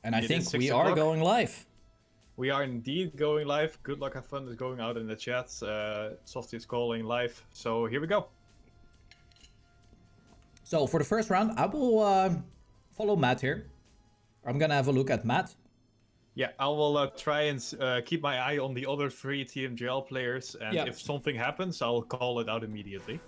And I It think is 6 we are o'clock. going live. We are indeed going live. Good luck, have fun is going out in the chat. Softy is calling live. So here we go. So for the first round, I will follow Matt here. I'm gonna have a look at Matt. Yeah, I will try and keep my eye on the other 3 TMGL players. And Yeah. if something happens, I'll call it out immediately.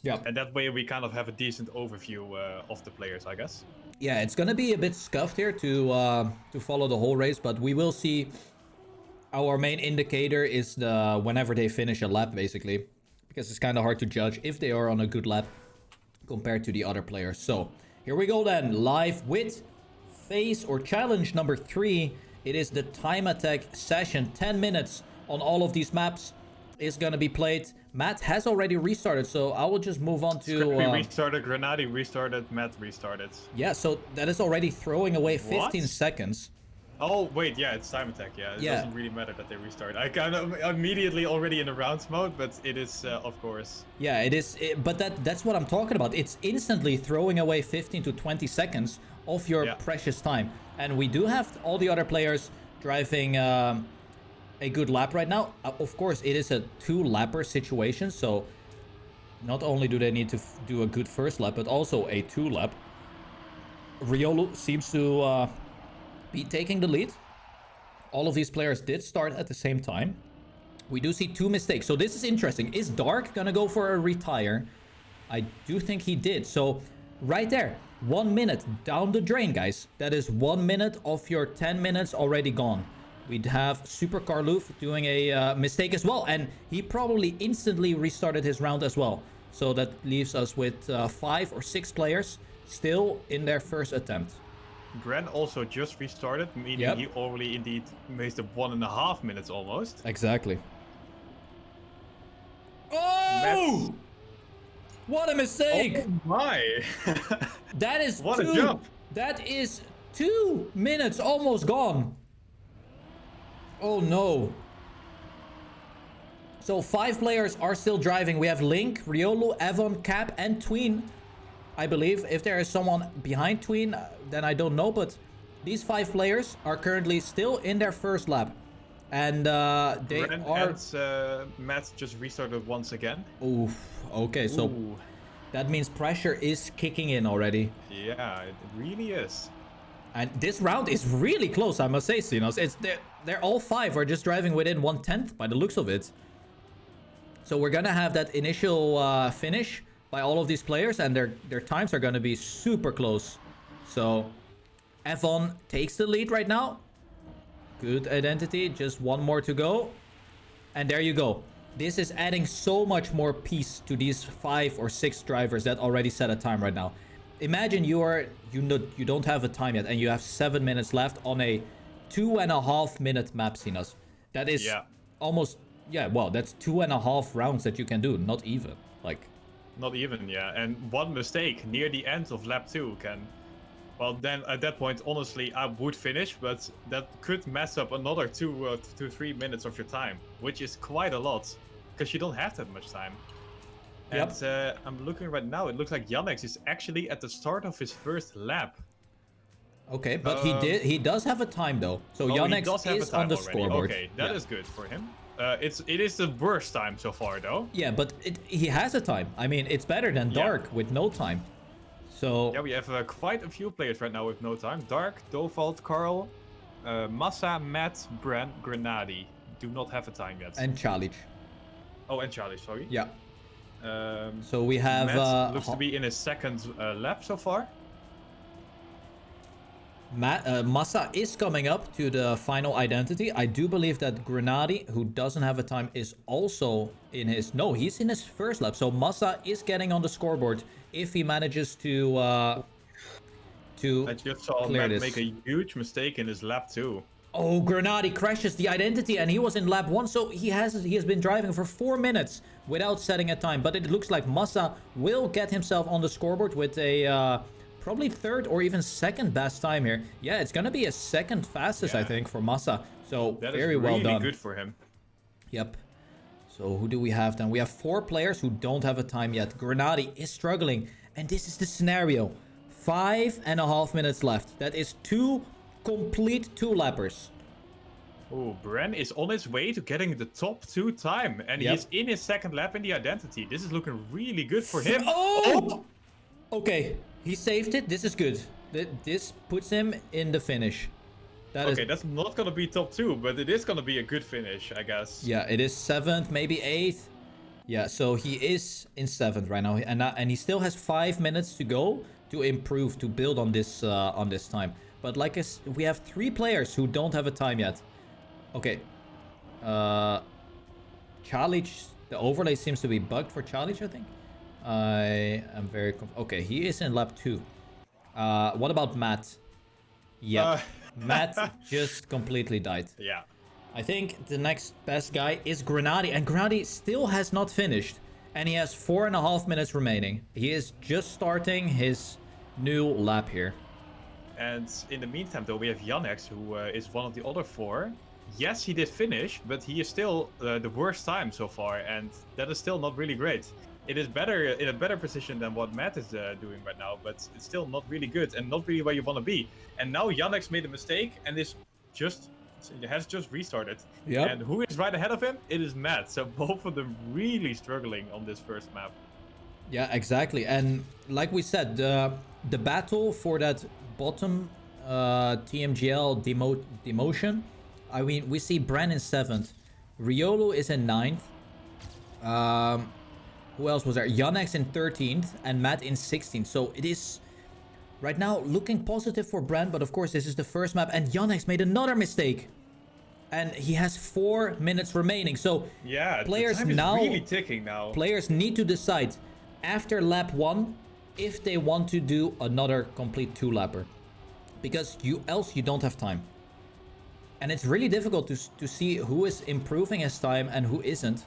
Yeah. And that way we kind of have a decent overview of the players, I guess. Yeah, it's gonna be a bit scuffed here to follow the whole race, but we will see. Our main indicator is the whenever they finish a lap, basically, because it's kind of hard to judge if they are on a good lap compared to the other players. So here we go then, live with phase or challenge number 3. It is the time attack session. 10 minutes on all of these maps is gonna be played. Matt has already restarted, so I will just move on to... Scriptly restarted, Grenadi restarted, Matt restarted. Yeah, so that is already throwing away 15 What? seconds. Oh, wait, yeah, it's time attack, yeah. It doesn't really matter that they restart. I kind of immediately already in the rounds mode, but it is, of course. Yeah, it is, but that's what I'm talking about. It's instantly throwing away 15 to 20 seconds of your precious time. And we do have all the other players driving a good lap right now. Of course, it is a 2-lapper situation, so not only do they need to do a good first lap, but also a 2-lap. Riolu seems to... be taking the lead. All of these players did start at the same time. We do see 2 mistakes. So this is interesting. Is Dark gonna go for a retire? I do think he did. So right there, 1 minute down the drain, guys. That is 1 minute of your 10 minutes already gone. We'd have Super Carloof doing a mistake as well. And he probably instantly restarted his round as well. So that leaves us with 5 or 6 players still in their first attempt. Gren also just restarted, meaning he already indeed wasted 1.5 minutes almost. Exactly. Oh! What a mistake! Oh my! That is what a jump! That is 2 minutes almost gone. Oh no. So 5 players are still driving. We have Link, Riolu, Evon, Cap, and Tween. I believe if there is someone behind Tween, then I don't know, but these 5 players are currently still in their first lap. And they are... And Matt just restarted once again. Oof. Okay, so that means pressure is kicking in already. Yeah, it really is. And this round is really close, I must say, Sinos. It's they're all 5 are just driving within 1/10 by the looks of it. So we're gonna have that initial finish by all of these players, and their times are going to be super close. So Evon takes the lead right now. Good identity, just 1 more to go. And there you go. This is adding so much more peace to these 5 or 6 drivers that already set a time right now. Imagine you don't have a time yet, and you have 7 minutes left on a 2.5 minute map, Sinas. That is almost, well, that's 2.5 rounds that you can do, not even. Like, not even, yeah. And 1 mistake near the end of lap 2 can... Well, then at that point, honestly, I would finish, but that could mess up another 2-3 minutes of your time, which is quite a lot, because you don't have that much time. And I'm looking right now, it looks like Yannex is actually at the start of his first lap. Okay, but he does have a time though. So Yannex is on the scoreboard. Okay, that is good for him. It is the worst time so far, though. Yeah, but he has a time. I mean, it's better than Dark with no time. So... Yeah, we have quite a few players right now with no time. Dark, Dovald, Carl, Massa, Matt, Bran, Grenadi do not have a time yet. And Challenge. Oh, and Charlie, sorry. Yeah. So we have... Matt looks to be in his second lap so far. Massa is coming up to the final identity. I do believe that Grenadi, who doesn't have a time, is also in his... No, he's in his first lap. So Massa is getting on the scoreboard if he manages to I just saw Matt make a huge mistake in his lap 2. Oh, Grenadi crashes the identity, and he was in lap 1, so he has been driving for 4 minutes without setting a time. But it looks like Massa will get himself on the scoreboard with a... probably 3rd or even 2nd best time here. Yeah, it's gonna be a 2nd fastest, I think, for Massa. So that very is well really done. Good for him. Yep. So who do we have then? We have 4 players who don't have a time yet. Grenadi is struggling, and this is the scenario. 5.5 minutes left. That is 2 complete 2-lappers. Oh, Bren is on his way to getting the top 2 time. And Yep. he's in his second lap in the identity. This is looking really good for him. Oh! Okay, he saved it. This is good. This puts him in the finish. Okay, that's not gonna be top 2, but it is gonna be a good finish, I guess. Yeah, it is 7th, maybe 8th. Yeah, so he is in 7th right now, and he still has 5 minutes to go to improve, to build on this time. But like we have 3 players who don't have a time yet. Okay. Charlie, the overlay seems to be bugged for Charlie, I think. I am very okay, he is in lap 2. What about Matt? Yeah. Matt just completely died. Yeah. I think the next best guy is Grenadi, and Grenadi still has not finished, and he has 4.5 minutes remaining. He is just starting his new lap here. And in the meantime, though, we have Yannex, who is one of the other 4. Yes, he did finish, but he is still the worst time so far, and that is still not really great. It is better in a better position than what Matt is doing right now, but it's still not really good and not really where you want to be. And now Yannex made a mistake and has just restarted. Yep. And who is right ahead of him? It is Matt. So both of them really struggling on this first map. Yeah, exactly. And like we said, the battle for that bottom TMGL demotion. I mean, we see Bren in 7th. Riolo is in 9th. Who else was there? Yannex in 13th and Matt in 16th. So it is right now looking positive for Bren, but of course this is the first map, and Yannex made another mistake. And he has 4 minutes remaining. So yeah, players the time is now really ticking now. Players need to decide after lap 1 if they want to do another complete 2-lapper. Because else you don't have time. And it's really difficult to see who is improving his time and who isn't.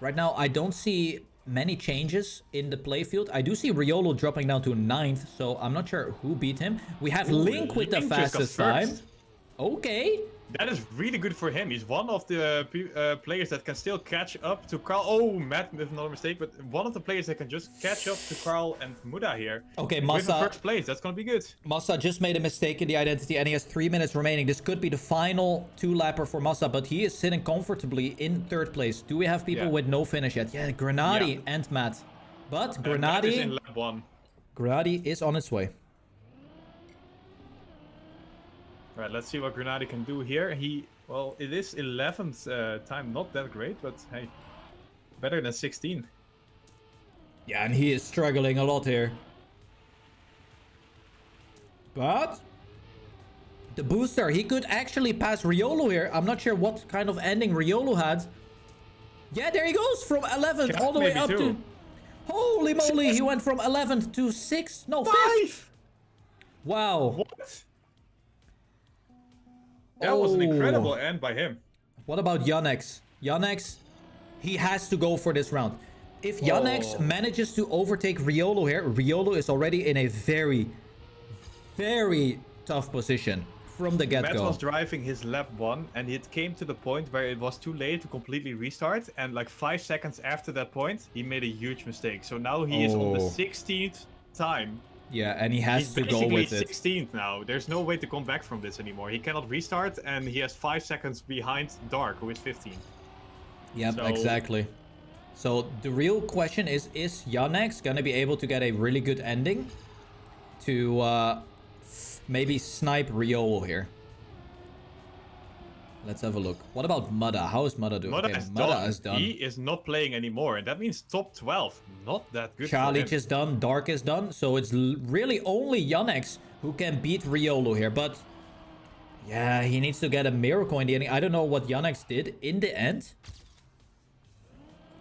Right now, I don't see many changes in the playfield. I do see Riolo dropping down to 9th, so I'm not sure who beat him. We have Link with the fastest time. Okay. That is really good for him. He's one of the players that can still catch up to Carl. Oh, Matt with another mistake, but one of the players that can just catch up to Carl and Muda here. Okay, with the Massa. first place. That's gonna be good. Massa just made a mistake in the identity, and he has 3 minutes remaining. This could be the final 2-lapper for Massa, but he is sitting comfortably in 3rd place. Do we have people with no finish yet? Yeah, Grenadi and Matt. But Matt is in Grenadi, lap 1. Grenadi is on its way. Right, let's see what Grenadi can do here. Well, it is 11th time, not that great, but hey, better than 16. Yeah, and he is struggling a lot here. But the booster, he could actually pass Riolo here. I'm not sure what kind of ending Riolo had. Yeah, there he goes from 11th Yeah, all the way maybe up two. to... Holy moly, he went from 11th to 6th. No, 5th. Wow. What? That was an incredible end by him. What about Yannex? Yannex, he has to go for this round. If Yannex manages to overtake Riolo here, Riolo is already in a very, very tough position from the get-go. Matt was driving his lap 1, and it came to the point where it was too late to completely restart, and like 5 seconds after that point, he made a huge mistake. So now he is on the 16th time. Yeah, and he has to go with it. He's 16th now. There's no way to come back from this anymore. He cannot restart, and he has 5 seconds behind Dark, who is 15. Yep, exactly. So the real question is Yannex gonna be able to get a really good ending to maybe snipe Riolo here? Let's have a look. What about Mudda? How is Mudda doing? Mudda Okay, is done. He is not playing anymore, and that means top 12. Not that good Charlie for him. is done. Dark is done. So it's really only Yannex who can beat Riolo here. But yeah, he needs to get a miracle in the ending. I don't know what Yannex did in the end.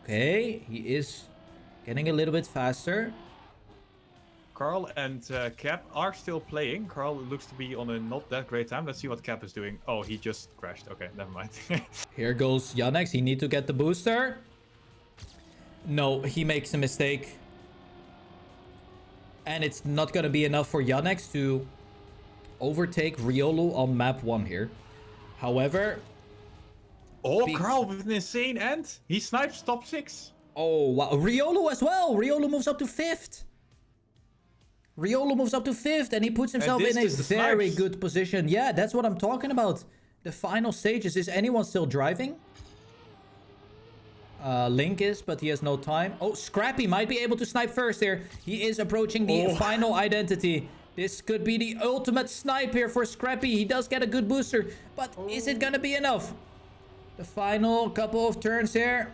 Okay, he is getting a little bit faster. Carl and Cap are still playing. Carl looks to be on a not that great time. Let's see what Cap is doing. Oh, he just crashed. Okay, never mind. Here goes Yannex. He needs to get the booster. No, he makes a mistake. And it's not going to be enough for Yannex to overtake Riolo on map 1 here. However... Oh, Carl with an insane end. He snipes top 6. Oh, wow. Riolo as well. Riolo moves up to 5th. Riolo moves up to 5th and he puts himself in a very good position. Yeah, that's what I'm talking about. The final stages. Is anyone still driving? Link is, but he has no time. Oh, Scrappy might be able to snipe first here. He is approaching the final identity. This could be the ultimate snipe here for Scrappy. He does get a good booster, but is it gonna be enough? The final couple of turns here.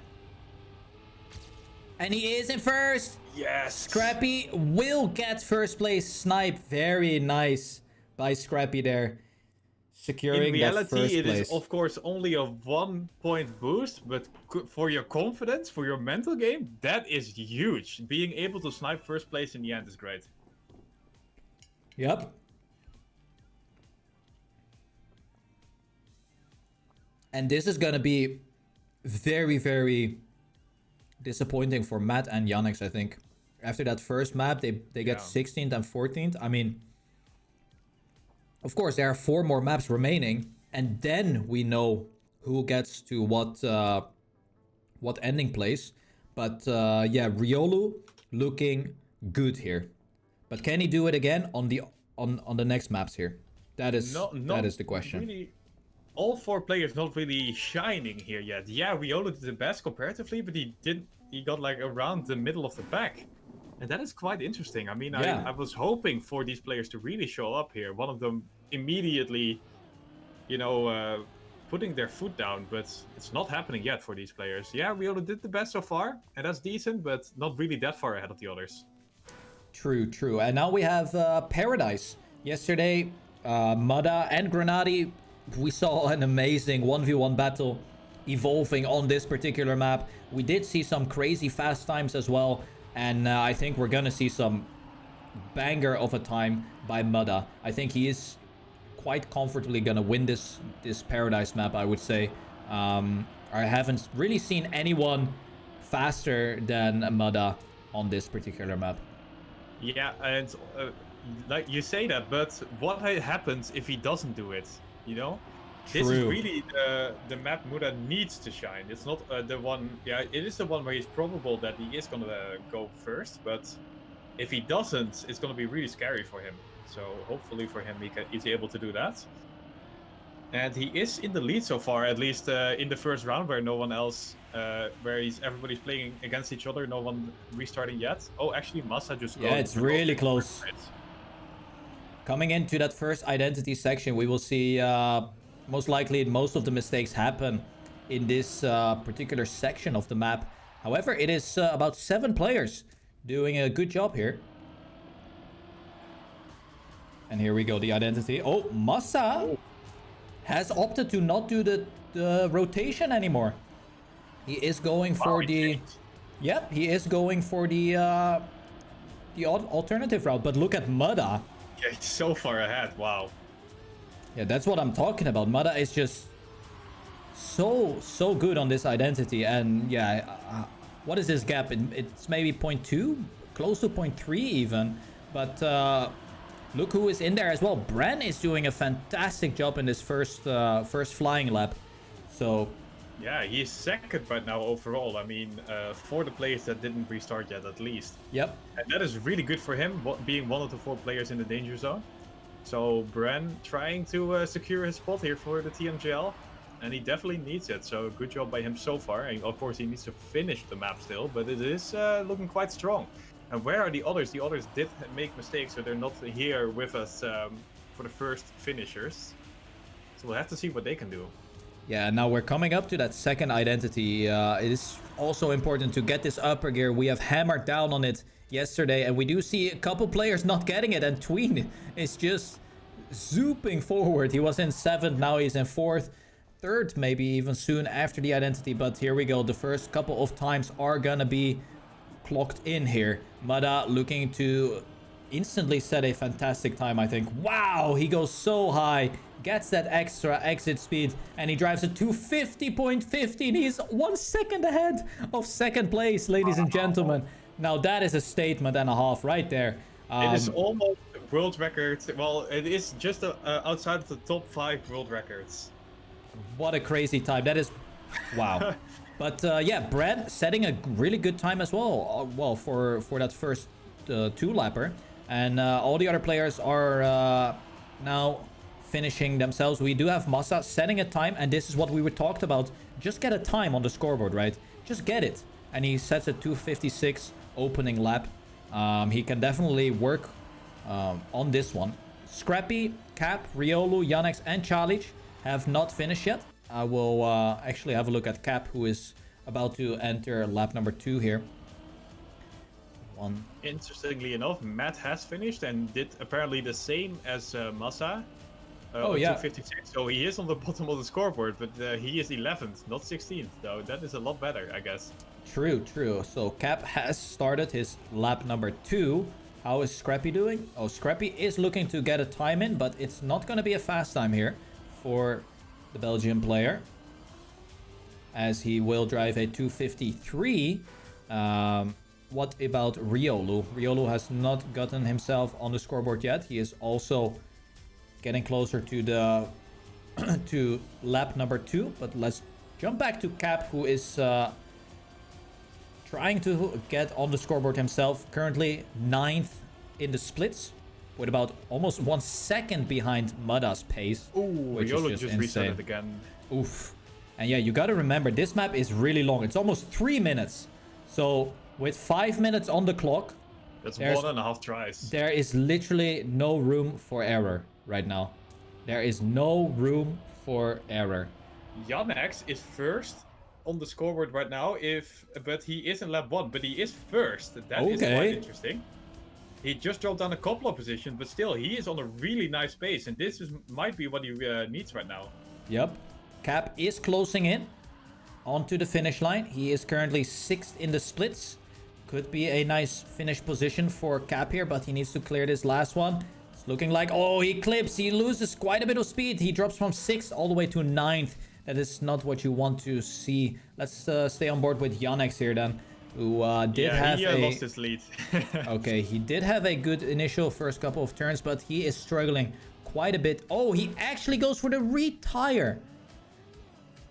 And he is in first. Yes. Scrappy will get first place snipe. Very nice by Scrappy there. Securing in reality, that first it place. is of course only a 1-point boost, but for your confidence, for your mental game, that is huge. Being able to snipe first place in the end is great. Yep. And this is gonna be very, very disappointing for Matt and Yannick, I think. After that first map, they get 16th and 14th. I mean, of course, there are 4 more maps remaining, and then we know who gets to what ending place. But yeah, Riolu looking good here. But can he do it again on the next maps here? That is the question. Really, all 4 players not really shining here yet. Yeah, Riolo did the best comparatively, but he got like around the middle of the pack. And that is quite interesting. I mean, yeah. I was hoping for these players to really show up here. One of them immediately, you know, putting their foot down, but it's not happening yet for these players. Yeah, Riolo did the best so far, and that's decent, but not really that far ahead of the others. True, true. And now we have Paradise. Yesterday, Mudda and Grenadi, we saw an amazing 1v1 battle evolving on this particular map. We did see some crazy fast times as well. And I think we're gonna see some banger of a time by Mudda. I think he is quite comfortably gonna win this Paradise map, I would say. I haven't really seen anyone faster than Mudda on this particular map. Yeah, and like you say that, but what happens if he doesn't do it? You know? True. This is really the map Mudda needs to shine. It's not the one... Yeah, it is the one where it's probable that he is going to go first, but if he doesn't, it's going to be really scary for him. So hopefully for him, he's able to do that. And he is in the lead so far, at least in the first round, where no one else... where everybody's playing against each other, no one restarting yet. Oh, actually, Massa just... Yeah, it's really close. Coming into that first identity section, we will see... most likely, most of the mistakes happen in this particular section of the map. However, it is about 7 players doing a good job here. And here we go, the identity. Oh, Massa has opted to not do the rotation anymore. He is going for the... Yep, he is going for the alternative route. But look at Mudda. Yeah, he's so far ahead. Wow. Yeah, that's what I'm talking about. Mudda is just so good on this identity. And yeah, what is this gap? It's maybe 0.2, close to 0.3 even. But look who is in there as well. Bren is doing a fantastic job in this first flying lap. So yeah, he's second right now overall. I mean, for the players that didn't restart yet, at least. Yep. And that is really good for him, being one of the 4 players in the danger zone. So Bren trying to secure his spot here for the TMGL, and he definitely needs it. So good job by him so far. And of course he needs to finish the map still, but it is looking quite strong. And where are the others? The others did make mistakes, so they're not here with us for the first finishers. So we'll have to see what they can do. Yeah, now we're coming up to that second identity. It is also important to get this upper gear. We have hammered down on it yesterday, and we do see a couple players not getting it, and Tween is just zooping forward. He was in 7th, now he's in 4th, 3rd maybe even soon after the identity. But here we go, the first couple of times are gonna be clocked in here. Mudda looking to instantly set a fantastic time, I think. Wow, he goes so high, gets that extra exit speed, and he drives it to 50.15. He's 1 second ahead of 2nd place, ladies and gentlemen. Now that is a statement and a half right there. It is almost world record. Well, it is just outside of the top 5 world records. What a crazy time. That is... Wow. But yeah, Brad setting a really good time as well. Well, for that first 2-lapper. And all the other players are now finishing themselves. We do have Massa setting a time, and this is what we were talked about. Just get a time on the scoreboard, right? Just get it. And he sets a 2:56 opening lap. He can definitely work on this one. Scrappy, Cap, Riolu, Yannex, and Chalic have not finished yet. I will actually have a look at Cap, who is about to enter lap number 2 here. Interestingly enough, Matt has finished and did apparently the same as Massa. Oh yeah, 256. So he is on the bottom of the scoreboard, but he is 11th, not 16th. So that is a lot better, I guess. True. So Cap has started his lap number 2. How is Scrappy doing? Oh, Scrappy is looking to get a time in, but it's not going to be a fast time here for the Belgian player, as he will drive a 2:53. What about Riolu? Riolu has not gotten himself on the scoreboard yet. He is also getting closer to the to lap number 2. But let's jump back to Cap, who is trying to get on the scoreboard himself. Currently 9th in the splits, with about almost 1 second behind Mada's pace. Ooh, which Riolu is just insane. restarted again. Oof. And yeah, you got to remember, this map is really long. It's almost 3 minutes. So with 5 minutes on the clock, that's 1.5 tries. There is literally no room for error right now. There is no room for error. Yannex is first on the scoreboard right now, but he is in lap 1, but he is first. That is quite interesting. He just dropped down a couple of positions, but still, he is on a really nice pace, and this might be what he needs right now. Yep. Cap is closing in onto the finish line. He is currently 6th in the splits. Could be a nice finish position for Cap here, but he needs to clear this last one. It's looking like, oh, he clips. He loses quite a bit of speed. He drops from 6th all the way to 9th. That is not what you want to see. Let's stay on board with Yannex here then, who lost his lead. Okay, he did have a good initial first couple of turns, but he is struggling quite a bit. Oh, he actually goes for the retire.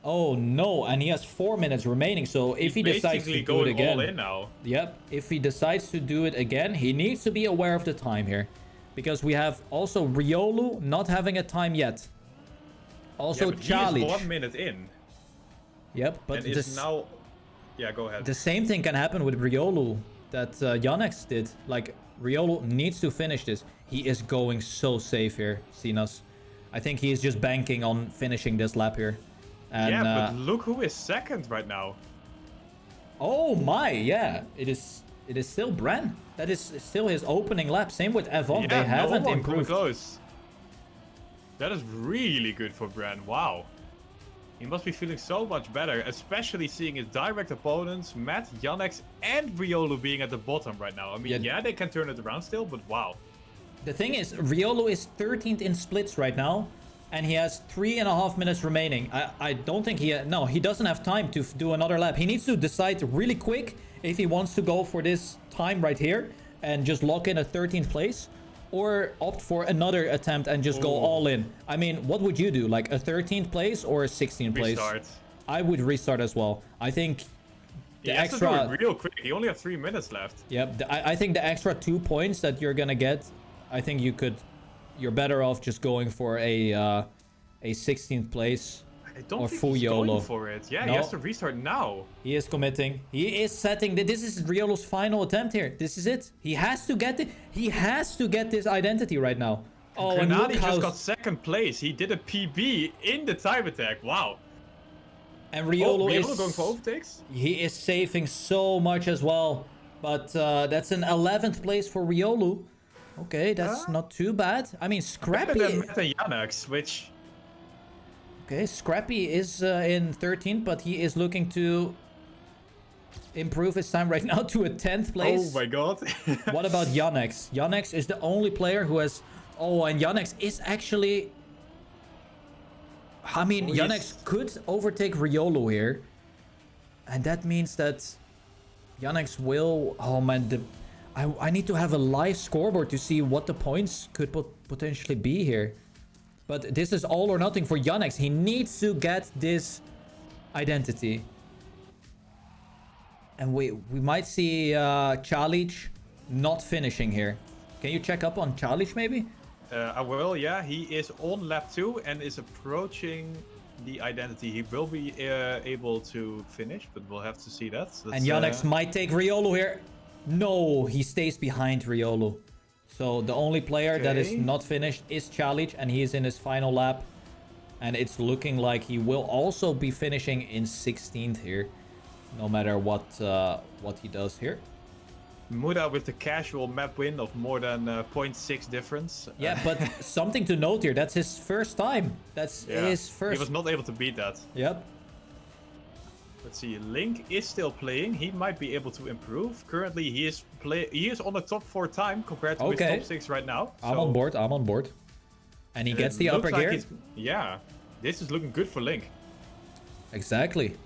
Oh no, and he has 4 minutes remaining, so if he decides to do it again, all in now. Yep, if he decides to do it again, he needs to be aware of the time here, because we have also Riolu not having a time yet. Also, Chalic. He is 1 minute in. Yep, but this now. Yeah, go ahead. The same thing can happen with Riolu that Yannex did. Like, Riolu needs to finish this. He is going so safe here, Sinas. I think he is just banking on finishing this lap here. And, yeah, but look who is 2nd right now. Oh my, yeah. It is still Bran. That is still his opening lap. Same with Evon. Yeah, they haven't improved. Close. That is really good for Bran. Wow. He must be feeling so much better, especially seeing his direct opponents, Matt, Yannex, and Riolu being at the bottom right now. I mean, yeah, they can turn it around still, but wow. The thing is, Riolu is 13th in splits right now, and he has 3.5 minutes remaining. I don't think he doesn't have time to do another lap. He needs to decide really quick if he wants to go for this time right here and just lock in a 13th place, or opt for another attempt and just go all in. I mean, what would you do? Like a 13th place or a 16th place? Restart. I would restart as well. I think the extra... has to do it real quick. He only has 3 minutes left. Yep. I think the extra 2 points that you're gonna get, I think you're better off just going for a 16th place. I don't or think full he's YOLO. Going for it. Yeah, no. He has to restart now. He is committing. He is setting. This is Riolo's final attempt here. This is it. He has to get it. He has to get this identity right now. Oh, and Grenadi just got 2nd place. He did a PB in the time attack. Wow. And Riolo is going for overtakes. He is saving so much as well. But that's an 11th place for Riolu. Okay, that's not too bad. I mean, Scrappy. Better than Yannex, which. Okay, Scrappy is in 13th, but he is looking to improve his time right now to a 10th place. Oh my god. What about Yannex? Yannex is the only player who has... Oh, and Yannex is actually... I mean, Yannex could overtake Riolo here. And that means that Yannex will... Oh man, I need to have a live scoreboard to see what the points could potentially be here. But this is all or nothing for Yannex. He needs to get this identity. And we might see Chalic not finishing here. Can you check up on Charlie maybe? I will, yeah. He is on lap 2 and is approaching the identity. He will be able to finish, but we'll have to see that. And Yannick's might take Riolu here. No, he stays behind Riolu. So the only player that is not finished is Challenge, and he is in his final lap. And it's looking like he will also be finishing in 16th here, no matter what he does here. Muda with the casual map win of more than 0.6 difference. Yeah, but something to note here, that's his first time. That's his first... He was not able to beat that. Yep. Let's see, Link is still playing. He might be able to improve. Currently, he is on the top 4 time compared to his top 6 right now. I'm on board, I'm on board. And he gets the upper gear. Yeah, this is looking good for Link. Exactly.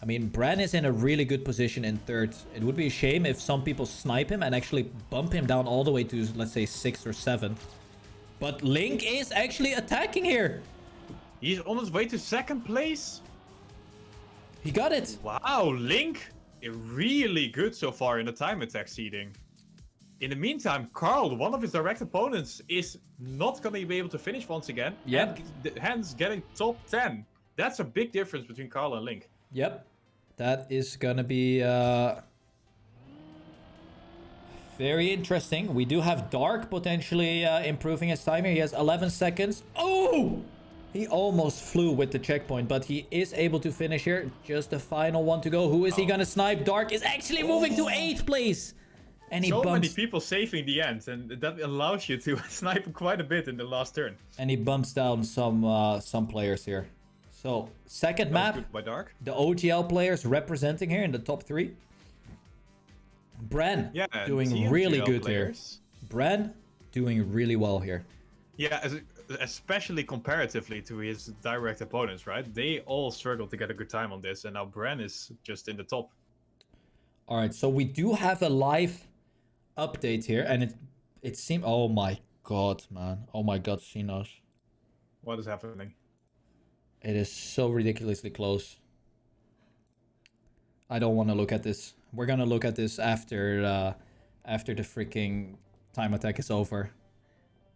I mean, Bran is in a really good position in 3rd. It would be a shame if some people snipe him and actually bump him down all the way to, let's say, 6th or 7th. But Link is actually attacking here. He's on his way to 2nd place. He got it. Wow, Link is really good so far in the time attack seeding. In the meantime, Carl, one of his direct opponents, is not going to be able to finish once again. Yep. And hence getting top 10. That's a big difference between Carl and Link. Yep. That is going to be very interesting. We do have Dark potentially improving his time here. He has 11 seconds. Oh! He almost flew with the checkpoint, but he is able to finish here. Just the final one to go. Who is he going to snipe? Dark is actually moving to 8th place. And he so bumps... many people saving the end, and that allows you to snipe quite a bit in the last turn. And he bumps down some players here. So, second map, good by Dark. The OGL players representing here in the top 3. Bran doing really good here. Bran doing really well here. Yeah, especially comparatively to his direct opponents, right? They all struggled to get a good time on this, and now Bran is just in the top. All right, so we do have a live update here, and it seems... Oh my god, man. Oh my god, Sinas. What is happening? It is so ridiculously close. I don't want to look at this. We're gonna look at this after the freaking time attack is over.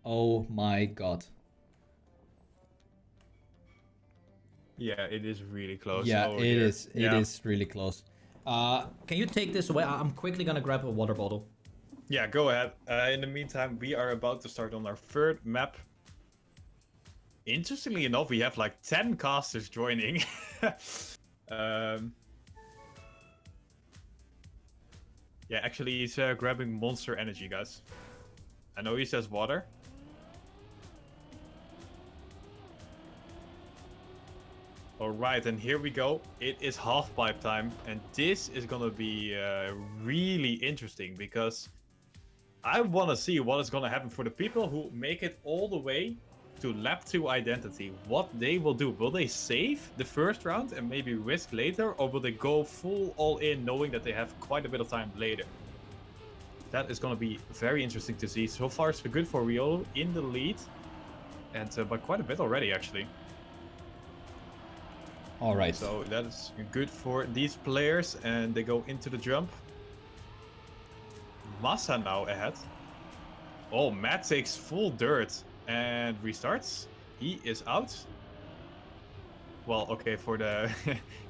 Oh my god. Yeah, it is really close. Yeah, it is. It is really close. Can you take this away? I'm quickly gonna grab a water bottle. Yeah, go ahead. In the meantime, we are about to start on our 3rd map. Interestingly enough, we have like 10 casters joining. Yeah, actually, he's grabbing Monster Energy, guys. I know he says water. Alright, and here we go. It is half-pipe time, and this is gonna be really interesting, because I want to see what is gonna happen for the people who make it all the way to lap 2 identity. What they will do. Will they save the first round and maybe risk later, or will they go full all in knowing that they have quite a bit of time later? That is going to be very interesting to see. So far so good for Riolu in the lead, and by quite a bit already actually. All right. So that is good for these players, and they go into the jump. Massa now ahead. Oh, Matt takes full dirt and restarts. He is out. Well, okay, for the...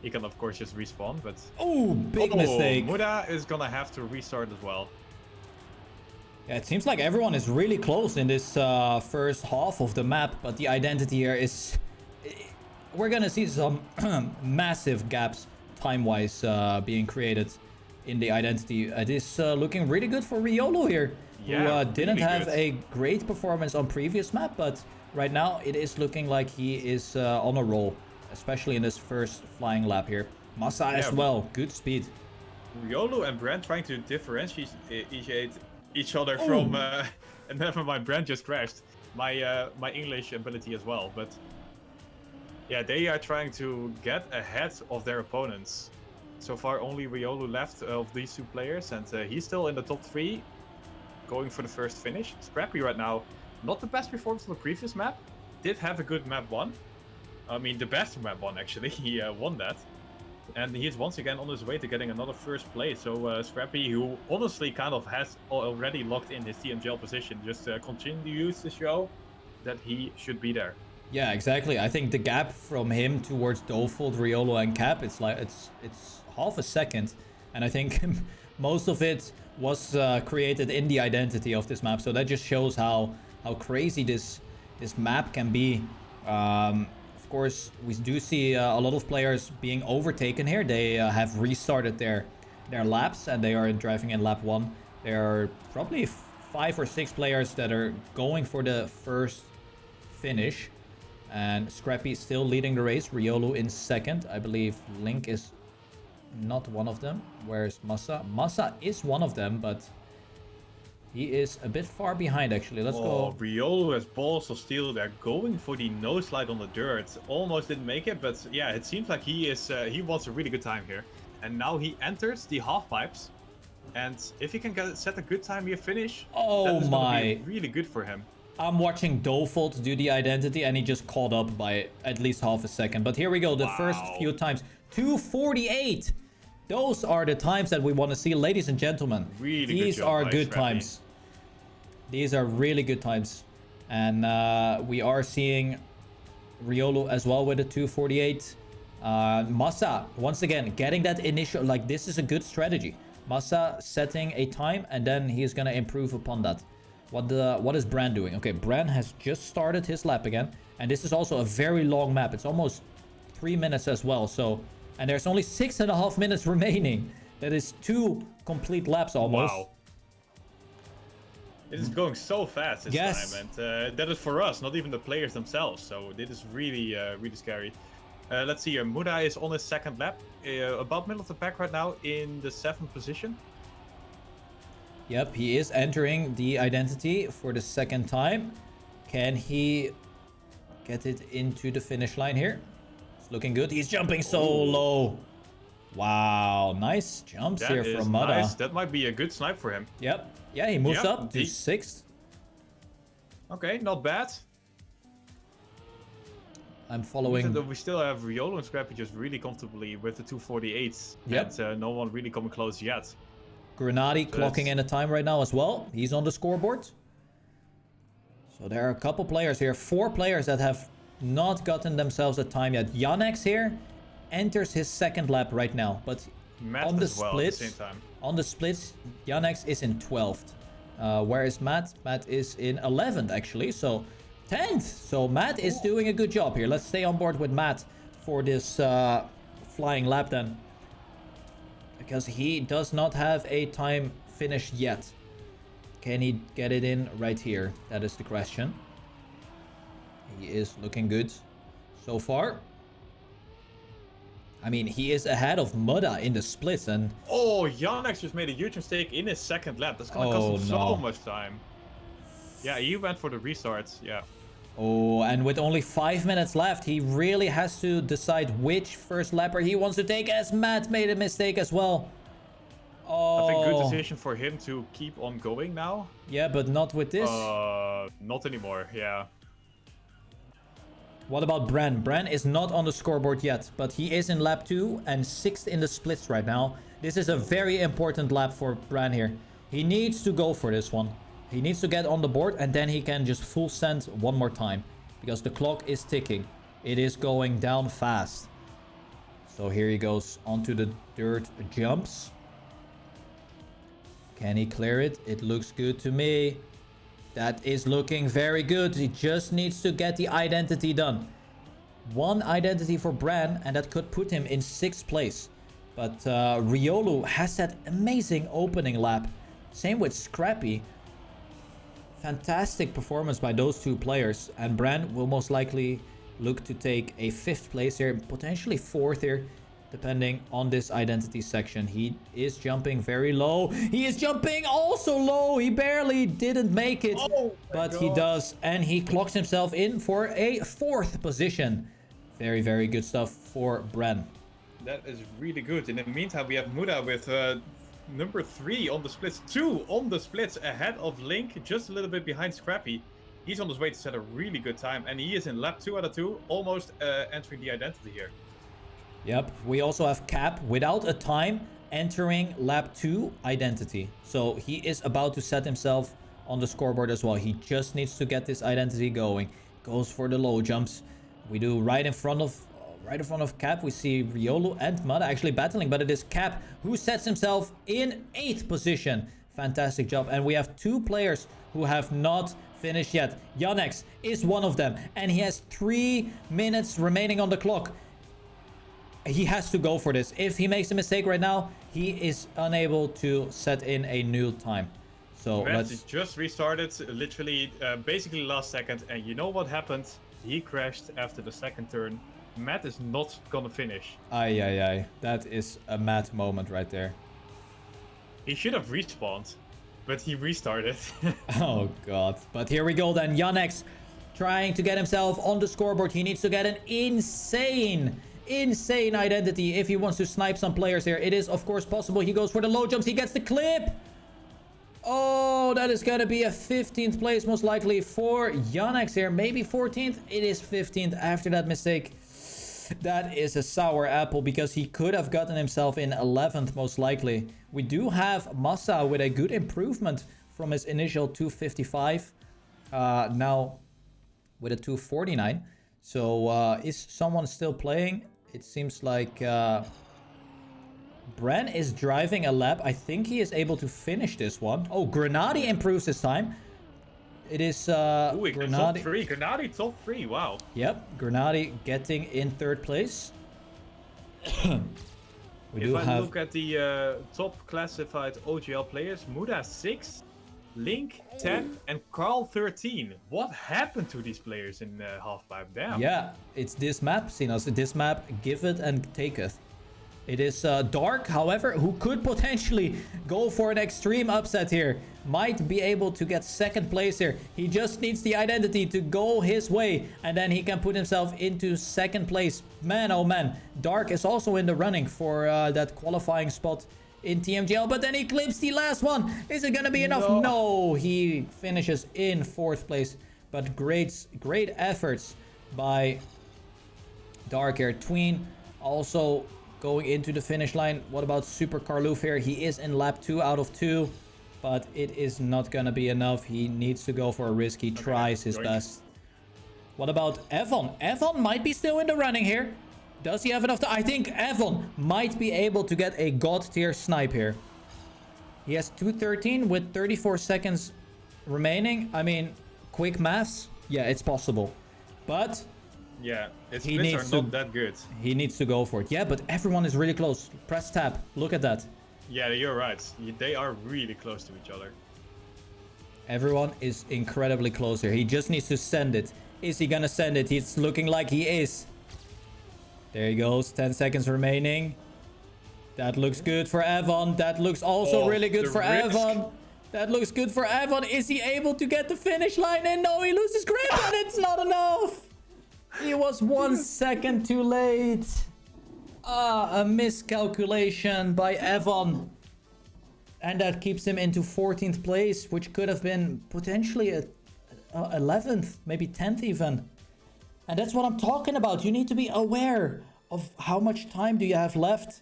he can, of course, just respawn, but... Oh, big mistake. Muda is gonna have to restart as well. Yeah, it seems like everyone is really close in this first half of the map, but the identity here is... We're gonna see some massive gaps time-wise being created in the identity. It is looking really good for Riolu here. Yeah, who didn't really have good. a great performance on previous map, but right now it is looking like he is on a roll, especially in this first flying lap here. Massa as well, good speed. Riolu and Brand trying to differentiate each other from... and never mind, Brand just crashed. My English ability as well, but... Yeah, they are trying to get ahead of their opponents. So far, only Riolu left of these 2 players, and he's still in the top 3, going for the first finish. Scrappy right now, not the best performance on the previous map. Did have a good map 1. I mean, the best map 1 actually. He won that. And he's once again on his way to getting another first place. So Scrappy, who honestly kind of has already locked in his TMGL position, just continues to show that he should be there. Yeah, exactly. I think the gap from him towards Dofold, Riolo, and Cap, it's like it's half a second, and I think most of it was created in the identity of this map. So that just shows how crazy this map can be. Of course, we do see a lot of players being overtaken here. They have restarted their laps, and they are driving in lap 1. There are probably 5 or 6 players that are going for the first finish. And Scrappy is still leading the race. Riolo in second. I believe Link is not one of them. Where's Massa? Massa is one of them, but he is a bit far behind, actually. Let's go. Riolo has balls of steel. They're going for the no slide on the dirt. Almost didn't make it, but yeah, it seems like he is. He wants a really good time here. And now he enters the half pipes. And if he can set a good time here, finish. Oh that is my! Gonna be really good for him. I'm watching Dofold do the identity, and he just caught up by at least half a second. But here we go, the first few times. 2:48! Those are the times that we want to see, ladies and gentlemen. Really These good job are by good Scrappy. times. These are really good times. And we are seeing Riolo as well with a 2:48. Massa, once again, getting that initial... Like, this is a good strategy. Massa setting a time, and then he's going to improve upon that. What is Bran doing? Okay, Bran has just started his lap again. And this is also a very long map. It's almost 3 minutes as well. So, and there's only 6.5 minutes remaining. That is 2 complete laps almost. Wow. It is going so fast this time. And that is for us, not even the players themselves. So this is really, really scary. Let's see here. Muda is on his second lap. About middle of the pack right now in the 7th position. Yep, he is entering the identity for the second time. Can he get it into the finish line here? It's looking good. He's jumping so low. Wow, nice jumps That here is from Muda. nice. That might be a good snipe for him. Yep. Yeah, he moves up to 6th. Okay, not bad. I'm following. We still have Riolo and Scrappy just really comfortably with the 2:48s. Yep. And no one really coming close yet. Grenadi clocking in a time right now as well. He's on the scoreboard. So there are a couple players here. 4 players that have not gotten themselves a time yet. Yannex here enters his second lap right now. But Matt on the as well splits, at the same time. on the splits, Yannex is in 12th. Where is Matt? Matt is in 11th actually. So 10th. So Matt is doing a good job here. Let's stay on board with Matt for this flying lap then. Because he does not have a time finish yet. Can he get it in right here? That is the question. He is looking good so far. I mean, he is ahead of Muda in the splits and... Oh, Yannex just made a huge mistake in his second lap. That's gonna cost him so much time. Yeah, he went for the restarts, yeah. Oh, and with only 5 minutes left, he really has to decide which first lapper he wants to take, as Matt made a mistake as well. Oh. I think good decision for him to keep on going now. Yeah, but not with this. Not anymore, yeah. What about Bran? Bran is not on the scoreboard yet, but he is in lap 2 and 6th in the splits right now. This is a very important lap for Bran here. He needs to go for this one. He needs to get on the board, and then he can just full send one more time. Because the clock is ticking. It is going down fast. So here he goes onto the dirt jumps. Can he clear it? It looks good to me. That is looking very good. He just needs to get the identity done. One identity for Bran, and that could put him in 6th place. But Riolo has that amazing opening lap. Same with Scrappy. Fantastic performance by those 2 players. And Bran will most likely look to take a 5th place here. Potentially 4th here. Depending on this identity section. He is jumping very low. He is jumping also low. He barely didn't make it. But he does. And he clocks himself in for a 4th position. Very, very good stuff for Bran. That is really good. In the meantime, we have Muda with number 3 on the splits. 2 on the splits ahead of Link. Just a little bit behind Scrappy. He's on his way to set a really good time. And he is in lap 2 out of 2. Almost entering the identity here. Yep, we also have Cap without a time entering lap 2 identity. So he is about to set himself on the scoreboard as well. He just needs to get this identity going. Goes for the low jumps. We do right in front of Cap. We see Riolu and Mud actually battling, but it is Cap who sets himself in 8th position. Fantastic job. And we have 2 players who have not finished yet. Yannex is one of them, and he has 3 minutes remaining on the clock. He has to go for this. If he makes a mistake right now, he is unable to set in a new time. So let's just restarted literally basically last second, and you know what happened? He crashed after the second turn. Matt is not gonna finish. Aye. That is a Matt moment right there. He should have respawned, but he restarted. Oh god. But here we go then. Yannex trying to get himself on the scoreboard. He needs to get an insane identity if he wants to snipe some players here. It is of course possible. He goes for the low jumps. He gets the clip. Oh, that is gonna be a 15th place most likely for Yannex here. Maybe 14th. It is 15th after that mistake. That is a sour apple because he could have gotten himself in 11th most likely. We do have Massa with a good improvement from his initial 255. Now with a 249. So is someone still playing? It seems like Bren is driving a lap. I think he is able to finish this one. Oh, Grenadi improves his time. It is Grenadi. Top 3. Grenadi top 3. Wow. Yep, Grenadi getting in 3rd place. If I look at the top classified OGL players, Muda 6, Link 10, and Carl 13. What happened to these players in halfpipe? Damn. Yeah, it's this map, Sinas. This map, giveth and taketh. It is Dark, however, who could potentially go for an extreme upset here. Might be able to get 2nd place here. He just needs the identity to go his way, and then he can put himself into 2nd place. Man, oh man. Dark is also in the running for that qualifying spot in TMGL, but then he clips the last one. Is it gonna be enough? No, he finishes in 4th place. But great efforts by Dark here. Tween also going into the finish line. What about Super Carloof here? He is in lap 2 out of 2, but it is not gonna be enough. He needs to go for a risk. He tries his best. What about Evan? Evan might be still in the running here. Does he have enough time? I think Evan might be able to get a god tier snipe here. He has 213 with 34 seconds remaining. I mean, quick maths. Yeah, it's possible. But yeah, his splits are not that good. He needs to go for it. Yeah, but everyone is really close. Press tab. Look at that. Yeah, you're right. They are really close to each other. Everyone is incredibly close here. He just needs to send it. Is he gonna send it? It's looking like he is. There he goes. 10 seconds remaining. That looks good for Evan. That looks also really good for Evan. That looks good for Evan. Is he able to get the finish line? And no, he loses grip and it's not enough. He was 1 second too late. A miscalculation by Evan. And that keeps him into 14th place, which could have been potentially a 11th, maybe 10th even. And that's what I'm talking about. You need to be aware of how much time do you have left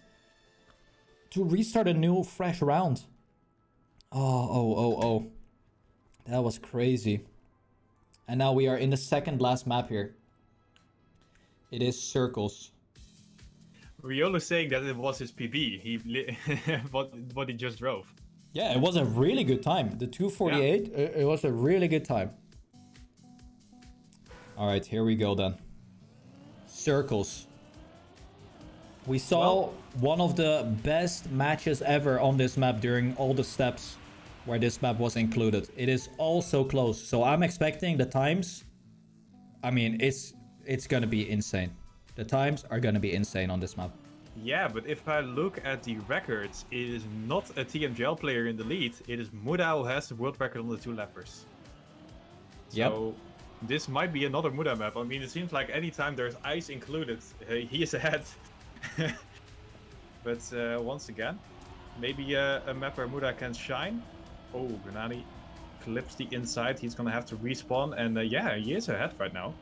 to restart a new, fresh round. Oh. That was crazy. And now we are in the 2nd last map here. It is circles. Riolo saying that it was his PB. What he just drove. Yeah, it was a really good time. The 248, yeah. It was a really good time. All right, here we go then. Circles. We saw one of the best matches ever on this map during all the steps where this map was included. It is all so close. So I'm expecting the times. I mean, it's gonna be insane. The times are gonna be insane on this map. Yeah, but if I look at the records, it is not a TMGL player in the lead. It is Muda who has the world record on the 2 lappers. So this might be another Muda map. I mean, it seems like anytime there's ice included, he is ahead. But once again, maybe a map where Muda can shine. Oh, Grenadi clips the inside. He's gonna have to respawn, and yeah, he is ahead right now.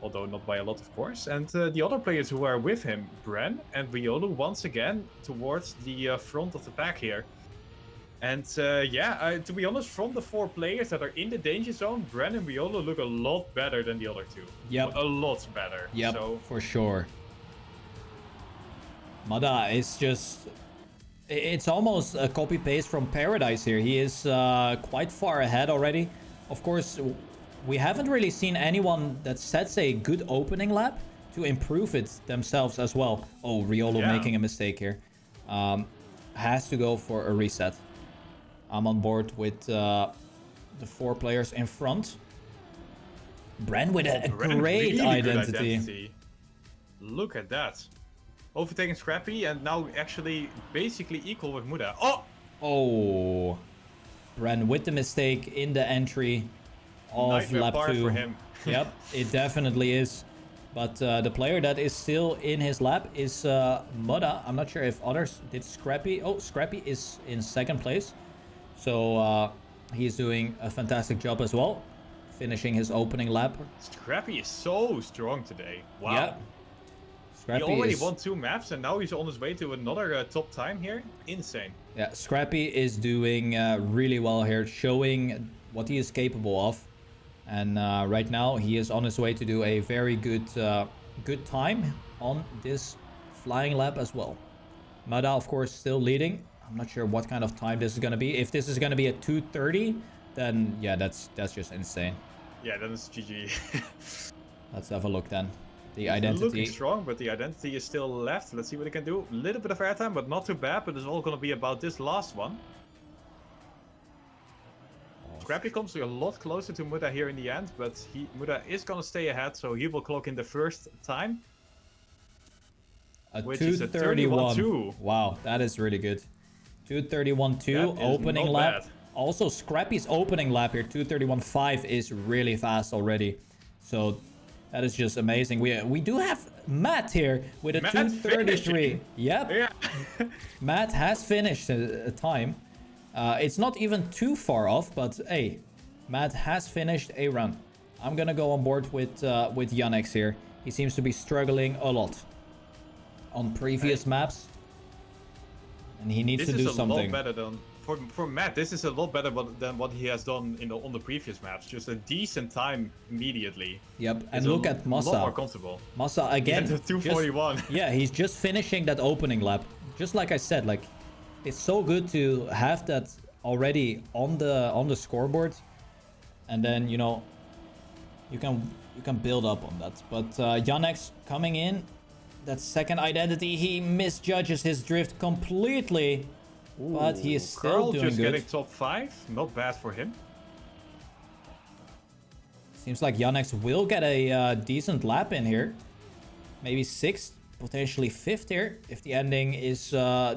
although not by a lot, of course. And the other players who are with him, Bren and Riolu, once again towards the front of the pack here. And to be honest, from the 4 players that are in the danger zone, Bren and Riolu look a lot better than the other 2. Yep. A lot better. Yep, so... for sure. Mada is just... It's almost a copy-paste from Paradise here. He is quite far ahead already. Of course, we haven't really seen anyone that sets a good opening lap to improve it themselves as well. Oh, Riolu making a mistake here. Has to go for a reset. I'm on board with the 4 players in front. Bren with a great really identity. Look at that. Overtaking Scrappy and now actually basically equal with Muda. Oh! Oh. Bren with the mistake in the entry of lap 2. For him. Yep, it definitely is. But the player that is still in his lap is Muda. I'm not sure if others did Scrappy. Oh, Scrappy is in 2nd place. So he's doing a fantastic job as well. Finishing his opening lap. Scrappy is so strong today. Wow. Yep. Scrappy he already won 2 maps and now he's on his way to another top time here. Insane. Yeah, Scrappy is doing really well here, showing what he is capable of. And right now he is on his way to do a very good time on this flying lap as well. Mada, of course, still leading. I'm not sure what kind of time this is going to be. If this is going to be a 2:30, then yeah, that's just insane. Yeah, then it's GG. Let's have a look then. The He's identity. Looking strong, but the identity is still left. Let's see what he can do. A little bit of airtime, but not too bad. But it's all going to be about this last one. Scrappy comes a lot closer to Muda here in the end, but Muda is going to stay ahead, so he will clock in the first time. Which is a 2:31. Wow, that is really good. 2:31.2 opening lap. Bad. Also, Scrappy's opening lap here, 2:31.5 is really fast already. So that is just amazing. We do have Matt here with a 2:33. Yep. Yeah. Matt has finished a time. It's not even too far off, but hey, Matt has finished a run. I'm gonna go on board with Yannex here. He seems to be struggling a lot on previous maps, and he needs to do something. This is a lot better than for Matt. This is a lot better than what he has done on the previous maps. Just a decent time immediately. Yep, and look at Massa. A lot more comfortable. Massa again. Yeah, 2:41. Yeah, he's just finishing that opening lap. Just like I said, like it's so good to have that already on the scoreboard, and then you know you can build up on that. But Yannex coming in, that second identity, he misjudges his drift completely. Ooh, but he is still Carl doing just good. Getting top 5, not bad for him. Seems like Yannex will get a decent lap in here. Maybe 6th, potentially 5th here. If the ending is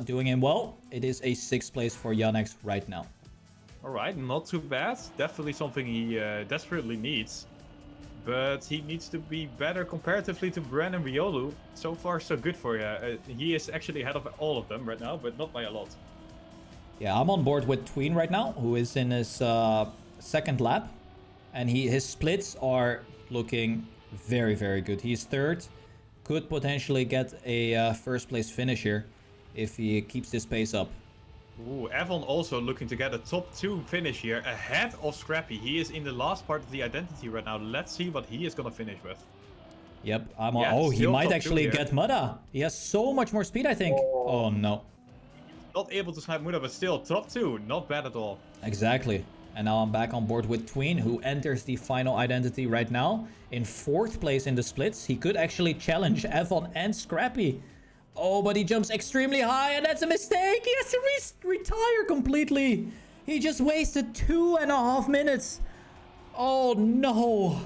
doing him well, it is a 6th place for Yannex right now. Alright, not too bad. Definitely something he desperately needs. But he needs to be better comparatively to Bren and Riolu. So far, so good for you. He is actually ahead of all of them right now, but not by a lot. Yeah, I'm on board with Tween right now, who is in his 2nd lap. And his splits are looking very, very good. He's 3rd. Could potentially get a 1st place finish here if he keeps this pace up. Ooh, Evan also looking to get a top 2 finish here ahead of Scrappy. He is in the last part of the identity right now. Let's see what he is going to finish with. Yep, oh, he might actually get Muda. He has so much more speed, I think. Oh no. Not able to snipe Muda, but still top 2. Not bad at all. Exactly. And now I'm back on board with Tween, who enters the final identity right now. In 4th place in the splits. He could actually challenge Evan and Scrappy. Oh, but he jumps extremely high, and that's a mistake. He has to retire completely. He just wasted 2.5 minutes. Oh, no.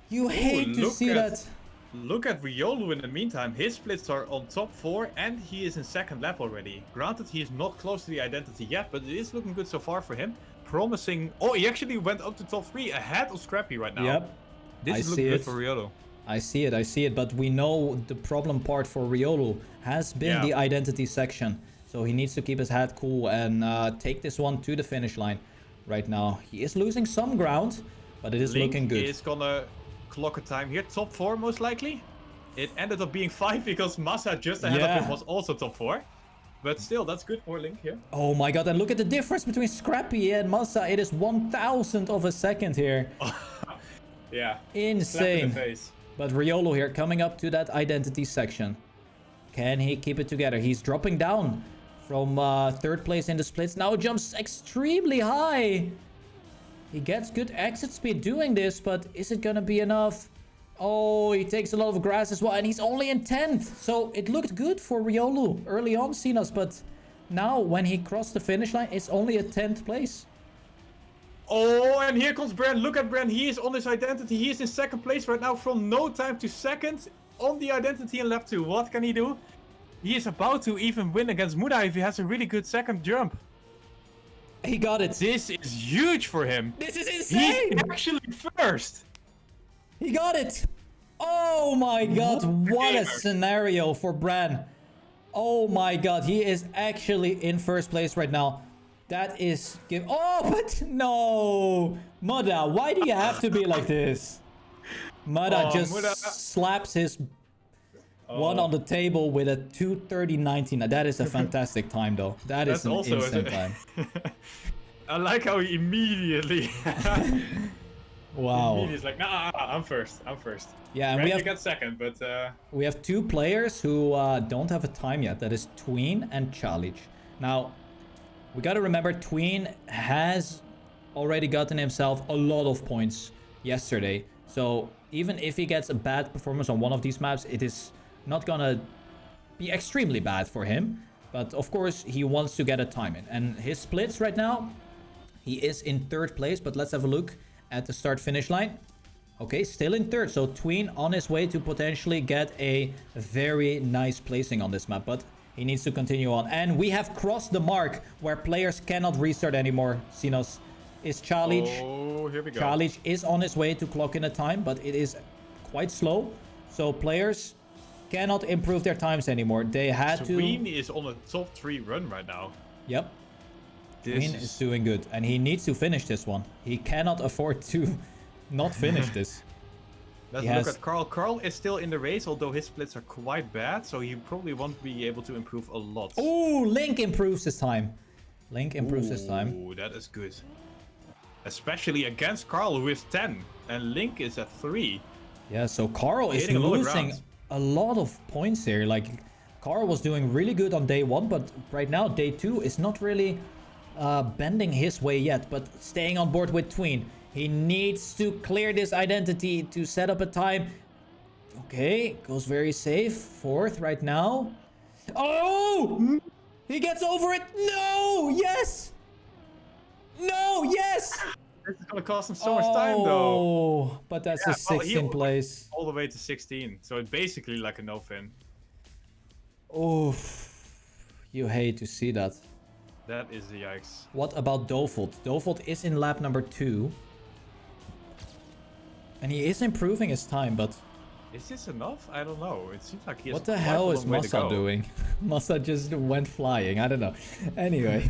You hate to see that. Look at Riolu in the meantime. His splits are on top 4, and he is in 2nd lap already. Granted, he is not close to the identity yet, but it is looking good so far for him. Promising. Oh, he actually went up to top 3 ahead of Scrappy right now. Yep. This is looking good for Riolu. I see it, but we know the problem part for Riolu has been the identity section. So he needs to keep his head cool and take this one to the finish line right now. He is losing some ground, but it is looking good. He is gonna clock a time here. Top 4 most likely. It ended up being 5 because Massa just ahead of him was also top 4. But still, that's good for Link here. Oh my god, and look at the difference between Scrappy and Massa. It is 1,000th of a second here. Yeah. Insane. Slap in the face. But Riolo here coming up to that identity section. Can he keep it together? He's dropping down from 3rd place in the splits. Now jumps extremely high. He gets good exit speed doing this, but is it gonna be enough? Oh, he takes a lot of grass as well, and he's only in 10th. So it looked good for Riolu early on, Sinas, but now when he crossed the finish line, it's only a 10th place. Oh, and here comes Bran. Look at Bran. He is on his identity. He is in 2nd place right now from no time to 2nd on the identity in lap 2. What can he do? He is about to even win against Muda if he has a really good 2nd jump. He got it. This is huge for him. This is insane. He's actually 1st. He got it. Oh my god, what a scenario for Bran. Oh my god, he is actually in 1st place right now. That is... Oh, but no. Muda, why do you have to be like this? Muda slaps his one on the table with a 2:30.19. Now, that is a fantastic time, though. That's an also instant time. I like how he immediately... Wow. He's like, nah, I'm 1st. I'm 1st. Yeah, and we have got 2nd, but we have 2 players who don't have a time yet. That is Tween and Challenge. Now, we got to remember Tween has already gotten himself a lot of points yesterday. So even if he gets a bad performance on one of these maps, it is not gonna be extremely bad for him. But of course, he wants to get a time in. And his splits right now, he is in 3rd place. But let's have a look at the start-finish line. Okay, still in 3rd. So Tween on his way to potentially get a very nice placing on this map. But he needs to continue on. And we have crossed the mark where players cannot restart anymore. Sinos is Challenge. Oh, here we go. Challenge is on his way to clock in a time, but it is quite slow. So players cannot improve their times anymore. They had to... Tween is on a top 3 run right now. Yep. Tween is doing good. And he needs to finish this one. He cannot afford to not finish this. Let's look at Carl. Carl is still in the race, although his splits are quite bad. So he probably won't be able to improve a lot. Ooh, Link improves his time. Link improves his time. Ooh, that is good. Especially against Carl, who is 10. And Link is at 3. Yeah, so Carl is losing a lot of points here. Like, Carl was doing really good on day 1, but right now, day 2 is not really bending his way yet. But staying on board with Tween. He needs to clear this identity to set up a time. Okay, goes very safe. 4th right now. Oh! He gets over it. No! Yes! No! Yes! This is gonna cost him so much time, though. Oh, but that's a 16th place. All the way to 16. So it's basically like a no-fin. Oof. You hate to see that. That is the yikes. What about Dofold? Dofold is in lap number 2. And he is improving his time, but... Is this enough? I don't know. It seems like he has what the hell is Massa doing? Massa just went flying. I don't know. Anyway.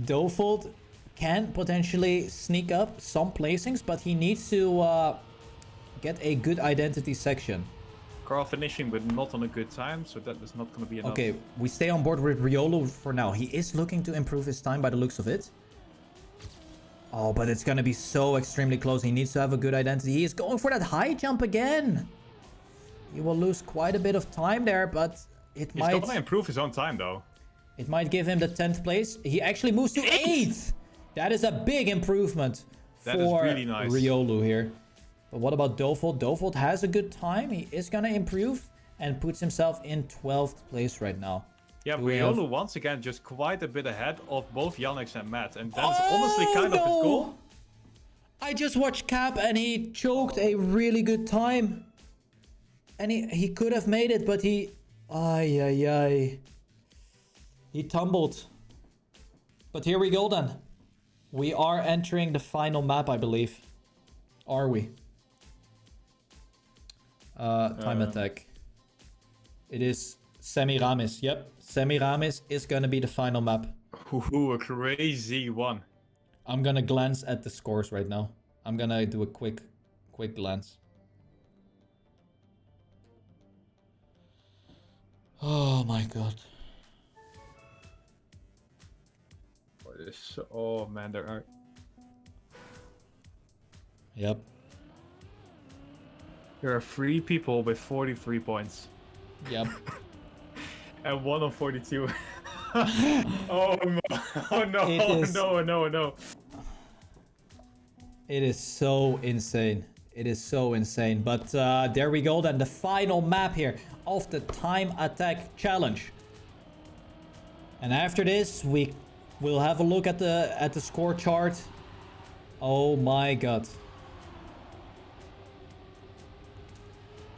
Dofold can potentially sneak up some placings, but he needs to get a good identity section. Carl finishing, but not on a good time, so that is not going to be enough. Okay, we stay on board with Riolo for now. He is looking to improve his time by the looks of it. Oh, but it's going to be so extremely close. He needs to have a good identity. He is going for that high jump again. He will lose quite a bit of time there, but it might... He's going to improve his own time, though. It might give him the 10th place. He actually moves to 8th. That is a big improvement for really nice. Riolu here. But what about Dofold? Dofold has a good time. He is going to improve and puts himself in 12th place right now. Yeah, Riolu once again just quite a bit ahead of both Yannick and Matt. And that's honestly kind of his goal. I just watched Cap and he choked a really good time. And he could have made it, but he... He tumbled. But here we go then. We are entering the final map, I believe. Are we? Time attack. It is Semiramis. Yep. Semiramis is gonna be the final map. Ooh, a crazy one. I'm gonna glance at the scores right now. I'm gonna do a quick glance. Oh my god. Oh man, there are. Yep. There are 3 people with 43 points. Yep. And 1 on 42. Oh no! Oh no! No! It is so insane. It is so insane. But there we go then. The final map here of the time attack challenge. And after this, we will have a look at the score chart. Oh my god.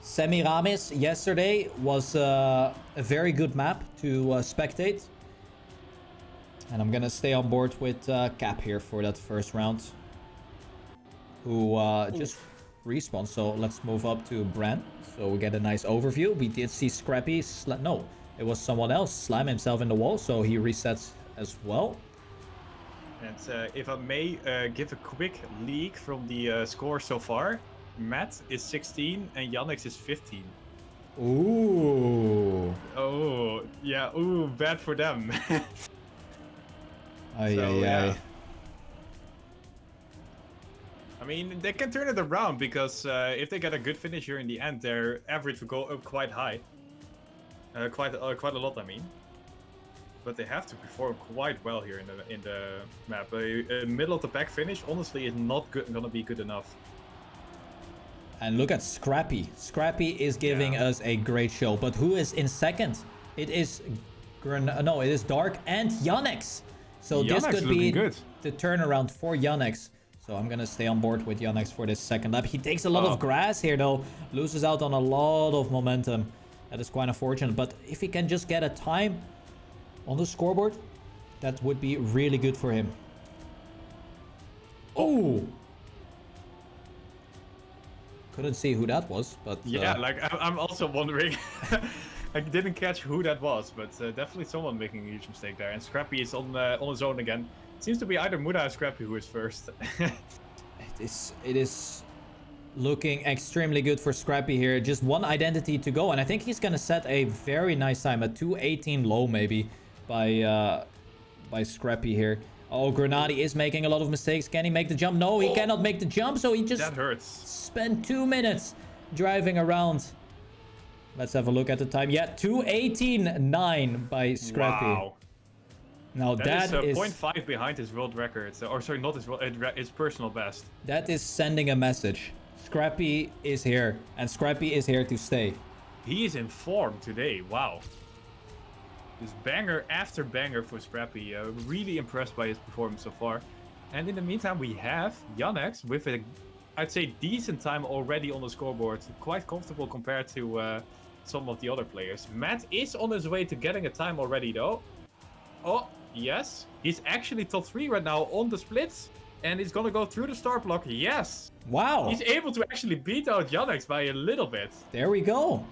Semiramis yesterday was a very good map to spectate. And I'm gonna stay on board with Cap here for that first round. Who just respawned. So let's move up to Bran. So we get a nice overview. We did see Scrappy. No, it was someone else slam himself in the wall. So he resets as well. And if I may give a quick leak from the score so far. Matt is 16 and Yannick is 15. Ooh. Oh, yeah. Ooh, bad for them. Yeah. I mean, they can turn it around because if they get a good finish here in the end, their average will go up quite high. Quite a lot, I mean. But they have to perform quite well here in the map. A middle of the pack finish, honestly, is not gonna be good enough. And look at Scrappy. Scrappy is giving us a great show. But who is in second? It is it is Dark and Yannex. So this could be the turnaround for Yannex. So I'm gonna stay on board with Yannex for this second lap. He takes a lot of grass here though. Loses out on a lot of momentum. That is quite unfortunate. But if he can just get a time on the scoreboard, that would be really good for him. Oh! Couldn't see who that was, but... Yeah, like, I'm also wondering. I didn't catch who that was, but definitely someone making a huge mistake there. And Scrappy is on his own again. It seems to be either Muda or Scrappy who is first. It is looking extremely good for Scrappy here. Just one identity to go, and I think he's gonna set a very nice time, a 2:18 low maybe by Scrappy here. Oh, Grenadi is making a lot of mistakes. Can he make the jump? No, he cannot make the jump, so he just that hurts. Spent 2 minutes driving around. Let's have a look at the time. Yeah, 2:18.9 by Scrappy. Wow. Now that is 0.5 behind his world record. Or sorry, not his world, his personal best. That is sending a message. Scrappy is here, and Scrappy is here to stay. He is in form today. Wow. Just banger after banger for Scrappy. Really impressed by his performance so far. And in the meantime, we have Yannex with a, I'd say, decent time already on the scoreboard. Quite comfortable compared to some of the other players. Matt is on his way to getting a time already, though. Oh, yes. He's actually top 3 right now on the splits. And he's gonna go through the start block. Yes. Wow. He's able to actually beat out Yannex by a little bit. There we go.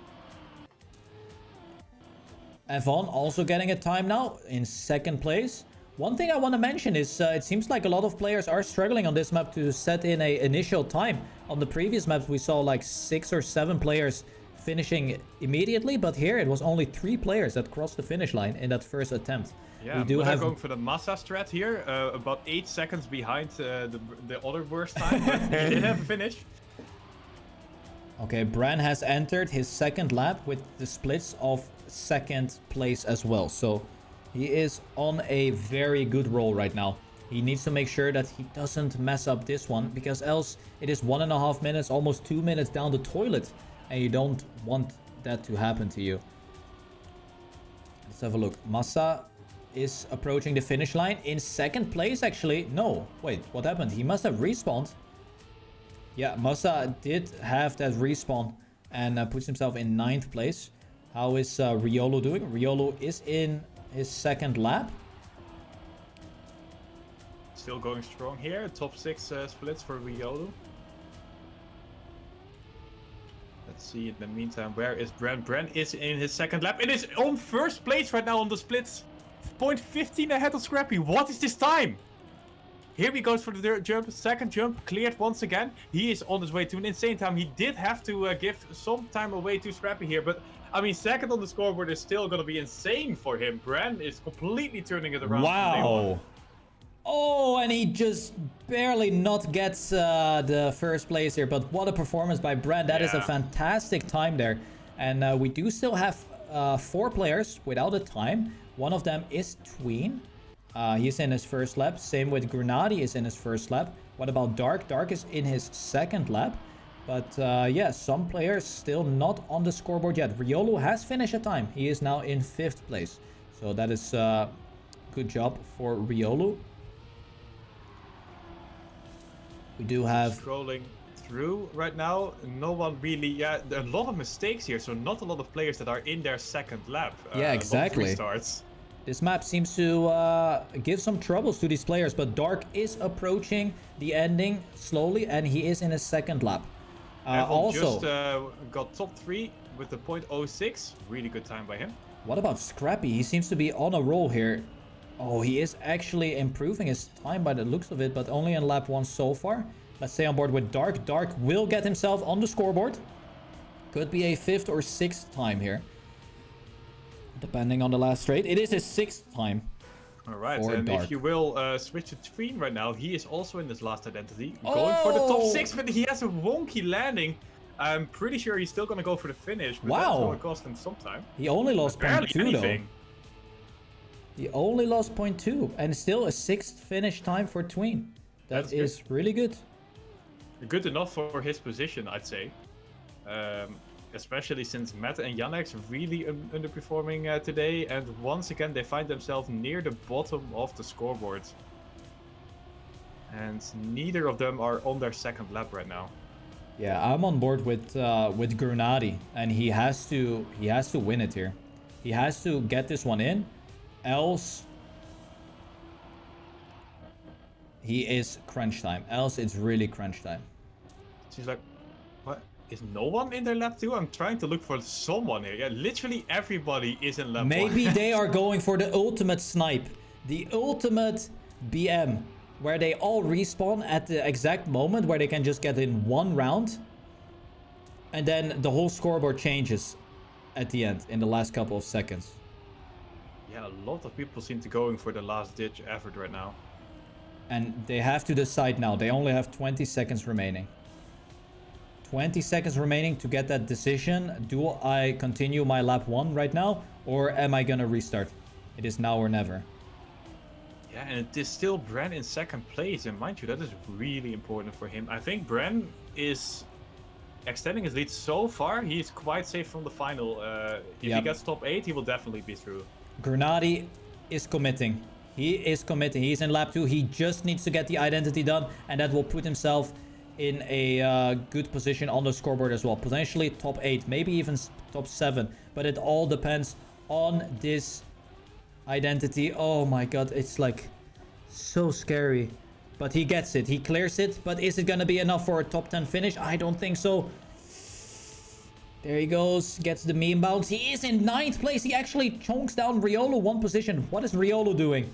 Evon also getting a time now in second place. One thing I want to mention is it seems like a lot of players are struggling on this map to set in an initial time. On the previous maps we saw like 6 or 7 players finishing immediately, but here it was only 3 players that crossed the finish line in that first attempt. Yeah, we do have going for the Massa strat here, about 8 seconds behind the other worst time, but he did have a finish. Okay, Bran has entered his second lap with the splits of second place as well. So he is on a very good roll right now. He needs to make sure that he doesn't mess up this one, because else it is 1.5 minutes, almost 2 minutes down the toilet. And you don't want that to happen to you. Let's have a look. Massa is approaching the finish line in second place actually. No, wait, what happened? He must have respawned. Yeah, Massa did have that respawn and puts himself in 9th place. How is Riolo doing? Riolo is in his second lap. Still going strong here. Top 6 splits for Riolo. Let's see in the meantime, where is Bran? Bran is in his second lap. It is on first place right now on the splits. 0.15 ahead of Scrappy. What is this time? Here he goes for the jump. Second jump cleared once again. He is on his way to an insane time. He did have to give some time away to Scrappy here, but I mean, second on the scoreboard is still going to be insane for him. Bren is completely turning it around. Wow. Oh, and he just barely not gets the first place here. But what a performance by Bren. That is a fantastic time there. And we do still have 4 players without a time. One of them is Tween. He's in his first lap. Same with Grenadi is in his first lap. What about Dark? Dark is in his second lap. But yeah, some players still not on the scoreboard yet. Riolu has finished a time. He is now in 5th place. So that is good job for Riolu. We do have... Scrolling through right now. No one really... Yeah, there are a lot of mistakes here. So not a lot of players that are in their second lap. Yeah, exactly. Starts. This map seems to give some troubles to these players. But Dark is approaching the ending slowly. And he is in his second lap. Also, just got top 3 with the .06. Really good time by him. What about Scrappy? He seems to be on a roll here. Oh, he is actually improving his time by the looks of it, but only in lap 1 so far. Let's stay on board with Dark. Dark will get himself on the scoreboard. Could be a 5th or 6th time here, depending on the last straight. It is his 6th time. All right, and Dark. If you will switch to Tween right now, he is also in this last identity. Going for the top 6, but he has a wonky landing. I'm pretty sure he's still going to go for the finish, but that's going to cost him some time. He only lost 0.2 though. He only lost 0.2 and still a 6th finish time for Tween. That is really good. Good enough for his position, I'd say. Especially since Matt and Yannex really underperforming today. And once again, they find themselves near the bottom of the scoreboard. And neither of them are on their second lap right now. Yeah, I'm on board with Grenadi, and he has to win it here. He has to get this one in, else he is crunch time. Else it's really crunch time. She's like, what? Is no one in their lap 2? I'm trying to look for someone here. Yeah, literally everybody is in lap 1. Maybe they are going for the ultimate snipe, the ultimate BM. Where they all respawn at the exact moment where they can just get in one round. And then the whole scoreboard changes at the end in the last couple of seconds. Yeah, a lot of people seem to going for the last ditch effort right now. And they have to decide now. They only have 20 seconds remaining. 20 seconds remaining to get that decision. Do I continue my lap 1 right now? Or am I gonna restart? It is now or never. Yeah, and it is still Bren in second place, and mind you, that is really important for him. I think Bren is extending his lead so far. He is quite safe from the final. If he gets top 8, he will definitely be through. Grenadi is committing. He is committing. He's in lap 2. He just needs to get the identity done, and that will put himself in a good position on the scoreboard as well. Potentially top 8, maybe even top 7. But it all depends on this identity. Oh my god, it's like so scary. But he gets it, he clears it. But is it gonna be enough for a top 10 finish? I don't think so. There he goes, gets the meme bounce. He is in 9th place. He actually chunks down Riolu 1 position. What is Riolu doing?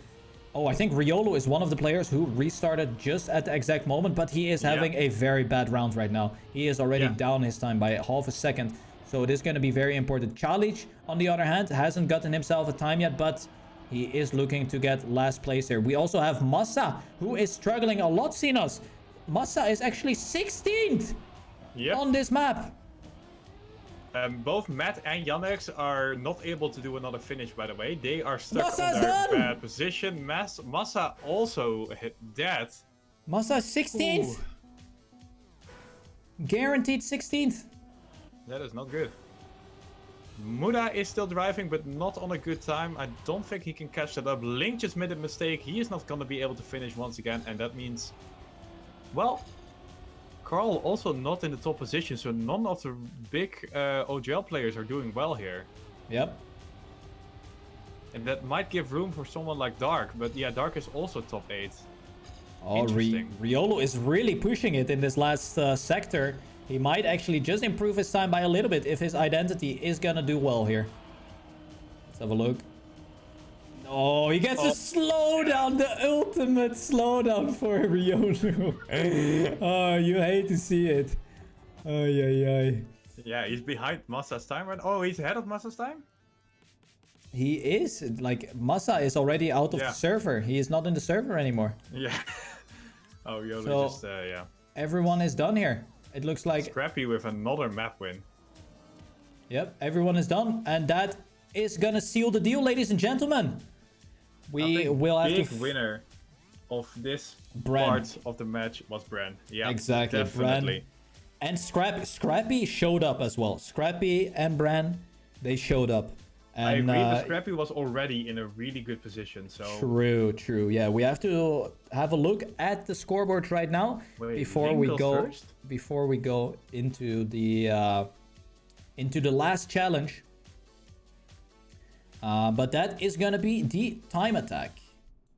Oh, I think Riolu is one of the players who restarted just at the exact moment, but he is having a very bad round right now. He is already down his time by half a second. So it is going to be very important. Chalic, on the other hand, hasn't gotten himself a time yet, but he is looking to get last place here. We also have Massa, who is struggling a lot, Sinas. Massa is actually 16th on this map. Both Matt and Yannex are not able to do another finish, by the way. They are stuck on their bad position. Massa also hit that. Massa 16th. Ooh. Guaranteed 16th. That is not good. Muda is still driving, but not on a good time. I don't think he can catch that up. Link just made a mistake. He is not going to be able to finish once again, and that means... Well... Carl also not in the top position, so none of the big OGL players are doing well here. Yep. And that might give room for someone like Dark, but yeah, Dark is also top 8. Oh, Riolu is really pushing it in this last sector. He might actually just improve his time by a little bit if his identity is gonna do well here. Let's have a look. Oh, he gets a slowdown, the ultimate slowdown for Rionu. Oh, you hate to see it. Ay, ay, ay. Yeah, he's behind Masa's time, right? Oh, he's ahead of Masa's time? He is. Like, Masa is already out of the server. He is not in the server anymore. Yeah. Oh, Yolo So, just, yeah. Everyone is done here. It looks like... Scrappy with another map win. Yep, everyone is done. And that is gonna seal the deal, ladies and gentlemen. We will have big winner of this part of the match was Bran. Yeah, exactly. definitely. Bran. And Scrappy showed up as well. Scrappy and Bran, they showed up. And, I agree, but Scrappy was already in a really good position, so... True. Yeah, we have to have a look at the scoreboard right now before we go into the last challenge. But that is gonna be the time attack.